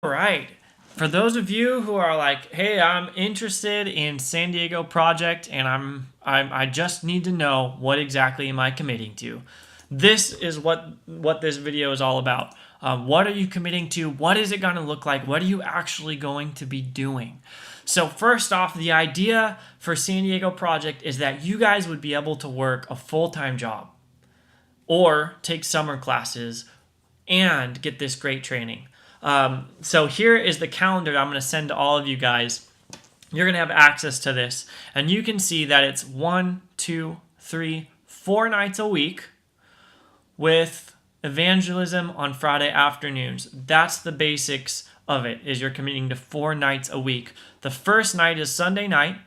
All right. For those of you who are like, "Hey, I'm interested in San Diego project, and I just need to know what exactly am I committing to." This is what this video is all about. What are you committing to? What is it going to look like? What are you actually going to be doing? So first off, the idea for San Diego project is that you guys would be able to work a full-time job or take summer classes and get this great training. So here is the calendar that I'm going to send to all of you guys. You're going to have access to this, and you can see that it's 1, 2, 3, 4 nights a week with evangelism on Friday afternoons. That's the basics of it, is you're committing to 4 nights a week. The first night is Sunday night,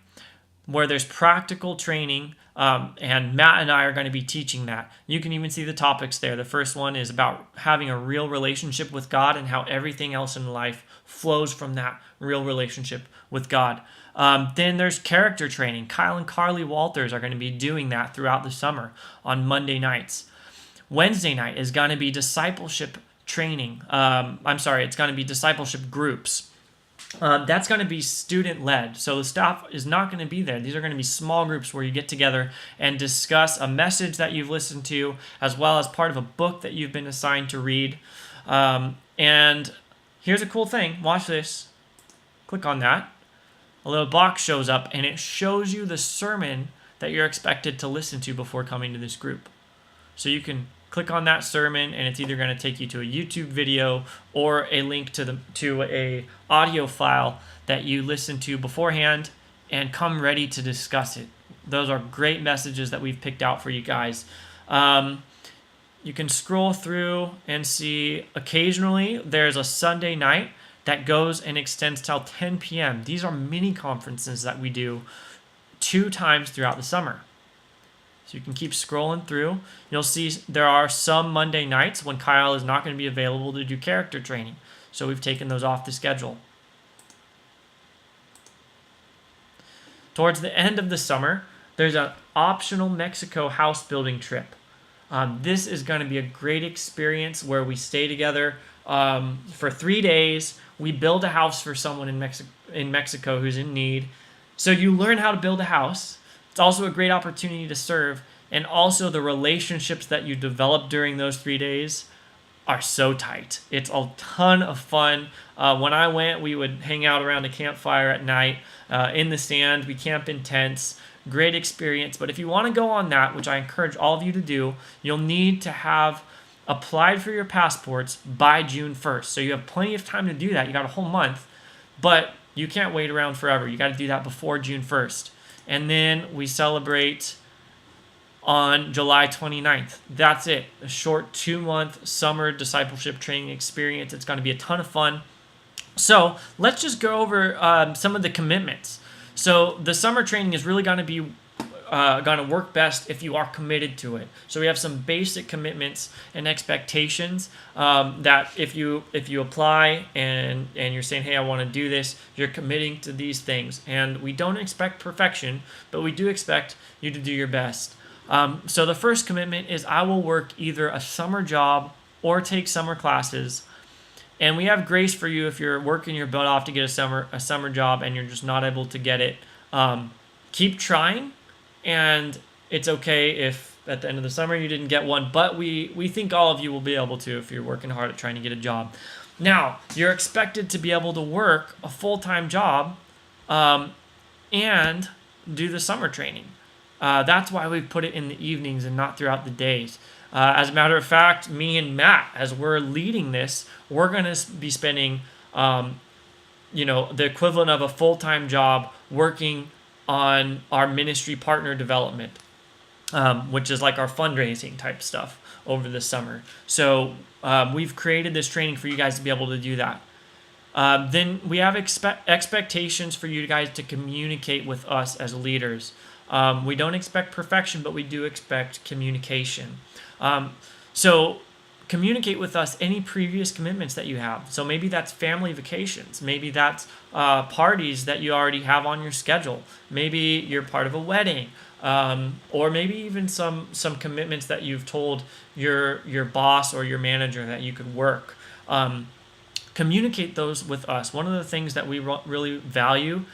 where there's practical training, and Matt and I are going to be teaching that. You can even see the topics there. The first one is about having a real relationship with God and how everything else in life flows from that real relationship with God. Then there's character training. Kyle and Carly Walters are going to be doing that throughout the summer on Monday nights. Wednesday night is going to be discipleship training. It's going to be discipleship groups. That's going to be student-led, so the staff is not going to be there. These are going to be small groups where you get together and discuss a message that you've listened to, as well as part of a book that you've been assigned to read. And here's a cool thing. Watch this. Click on that. A little box shows up, and it shows you the sermon that you're expected to listen to before coming to this group. So you can click on that sermon, and it's either going to take you to a YouTube video or a link to a audio file that you listen to beforehand, and come ready to discuss it. Those are great messages that we've picked out for you guys. You can scroll through and see occasionally there's a Sunday night that goes and extends till 10 p.m. These are mini conferences that we do 2 times throughout the summer. So you can keep scrolling through. You'll see there are some Monday nights when Kyle is not going to be available to do character training. So we've taken those off the schedule. Towards the end of the summer, there's an optional Mexico house building trip. This is going to be a great experience where we stay together for 3 days. We build a house for someone in Mexico who's in need. So you learn how to build a house. It's also a great opportunity to serve, and also the relationships that you develop during those 3 days are so tight. It's a ton of fun. When I went, we would hang out around a campfire at night in the sand. We camp in tents. Great experience. But if you want to go on that, which I encourage all of you to do, you'll need to have applied for your passports by June 1st. So you have plenty of time to do that. You got a whole month, but you can't wait around forever. You got to do that before June 1st. And then we celebrate on July 29th. That's it. A short 2-month summer discipleship training experience. It's going to be a ton of fun. So let's just go over some of the commitments. So the summer training is really going to be going to work best if you are committed to it. So we have some basic commitments and expectations that if you apply and you're saying, hey, I want to do this, you're committing to these things. And we don't expect perfection, but we do expect you to do your best. So the first commitment is I will work either a summer job or take summer classes. And we have grace for you if you're working your butt off to get a summer job and you're just not able to get it. Keep trying. And it's okay if at the end of the summer you didn't get one, but we think all of you will be able to if you're working hard at trying to get a job. Now, you're expected to be able to work a full-time job and do the summer training. That's why we put it in the evenings and not throughout the days. As a matter of fact, me and Matt, as we're leading this, we're going to be spending the equivalent of a full-time job working on our ministry partner development, which is like our fundraising type stuff over the summer. So we've created this training for you guys to be able to do that. Then we have expectations for you guys to communicate with us as leaders. We don't expect perfection, but we do expect communication. So communicate with us any previous commitments that you have. So maybe that's family vacations. Maybe that's parties that you already have on your schedule. Maybe you're part of a wedding. Or maybe even some commitments that you've told your boss or your manager that you could work. communicate those with us. One of the things that we really value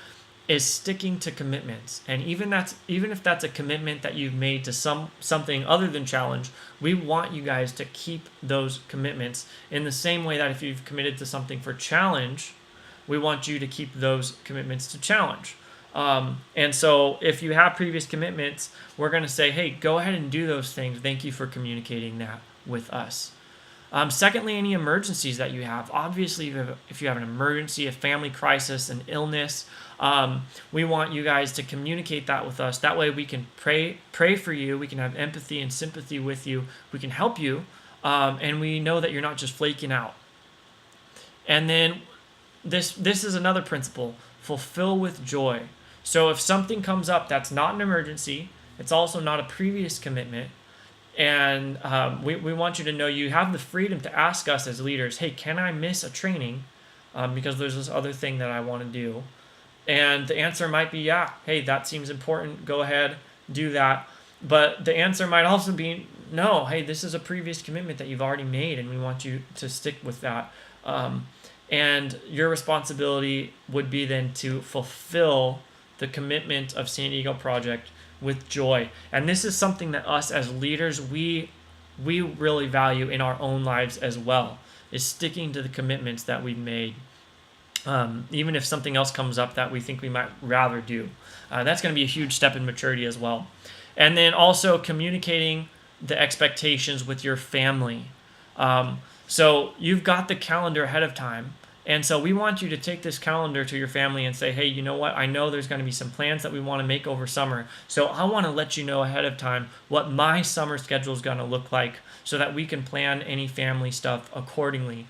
is sticking to commitments. And even if that's a commitment that you've made to something other than challenge, we want you guys to keep those commitments in the same way that if you've committed to something for challenge, we want you to keep those commitments to challenge. And so if you have previous commitments, we're going to say, hey, go ahead and do those things. Thank you for communicating that with us. Secondly, any emergencies that you have. Obviously, if you have an emergency, a family crisis, an illness, we want you guys to communicate that with us. That way we can pray for you. We can have empathy and sympathy with you. We can help you. And we know that you're not just flaking out. And then this is another principle: fulfill with joy. So if something comes up that's not an emergency, it's also not a previous commitment, and we want you to know you have the freedom to ask us as leaders, hey, can I miss a training because there's this other thing that I want to do? And the answer might be, yeah, hey, that seems important. Go ahead, do that. But the answer might also be, no, hey, this is a previous commitment that you've already made, and we want you to stick with that. And your responsibility would be then to fulfill the commitment of San Diego Project with joy. And this is something that us as leaders, we really value in our own lives as well, is sticking to the commitments that we've made. Even if something else comes up that we think we might rather do. That's going to be a huge step in maturity as well. And then also communicating the expectations with your family. So you've got the calendar ahead of time. And so we want you to take this calendar to your family and say, hey, you know what? I know there's going to be some plans that we want to make over summer. So I want to let you know ahead of time what my summer schedule is going to look like so that we can plan any family stuff accordingly.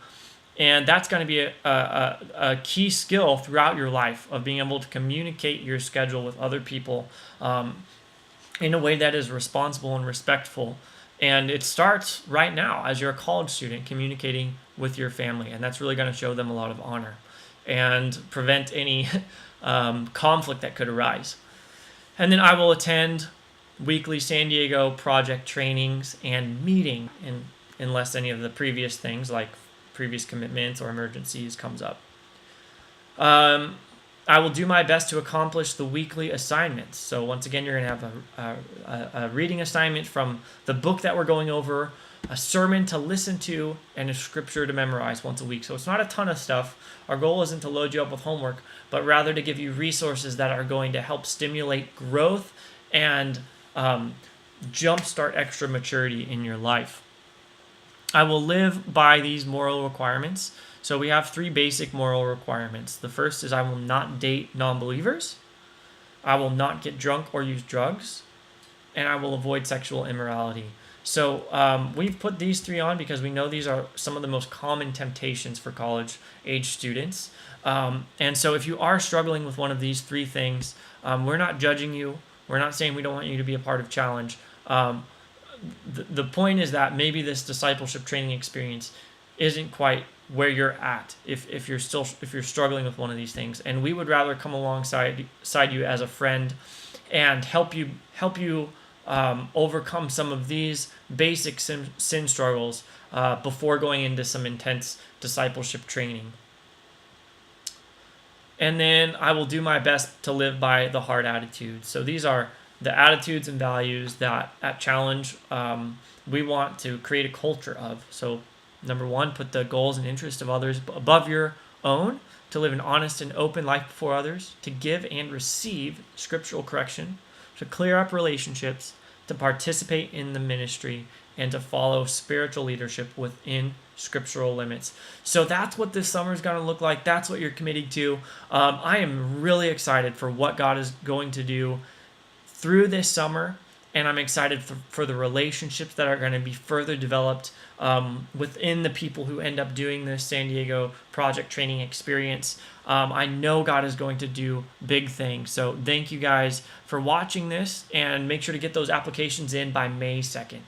And that's going to be a key skill throughout your life of being able to communicate your schedule with other people in a way that is responsible and respectful. And it starts right now as you're a college student communicating with your family. And that's really going to show them a lot of honor and prevent any conflict that could arise. And then I will attend weekly San Diego project trainings and meeting unless any of the previous things like previous commitments or emergencies comes up. I will do my best to accomplish the weekly assignments. So once again, you're going to have a reading assignment from the book that we're going over, a sermon to listen to, and a scripture to memorize once a week. So it's not a ton of stuff. Our goal isn't to load you up with homework, but rather to give you resources that are going to help stimulate growth and jumpstart extra maturity in your life. I will live by these moral requirements. So we have 3 basic moral requirements. The first is I will not date non-believers, I will not get drunk or use drugs, and I will avoid sexual immorality. So we've put these 3 on because we know these are some of the most common temptations for college-age students. And so if you are struggling with one of these 3 things, we're not judging you. We're not saying we don't want you to be a part of Challenge. The point is that maybe this discipleship training experience isn't quite where you're at if you're struggling with one of these things, and we would rather come alongside you as a friend and help you overcome some of these basic sin struggles before going into some intense discipleship training. And then I will do my best to live by the heart attitude. So these are the attitudes and values that at Challenge we want to create a culture of. So number 1, put the goals and interests of others above your own, to live an honest and open life before others, to give and receive scriptural correction, to clear up relationships, to participate in the ministry, and to follow spiritual leadership within scriptural limits. So that's what this summer is going to look like. That's what you're committing to. I am really excited for what God is going to do through this summer, and I'm excited for the relationships that are going to be further developed within the people who end up doing this San Diego project training experience. I know God is going to do big things. So thank you guys for watching this, and make sure to get those applications in by May 2nd.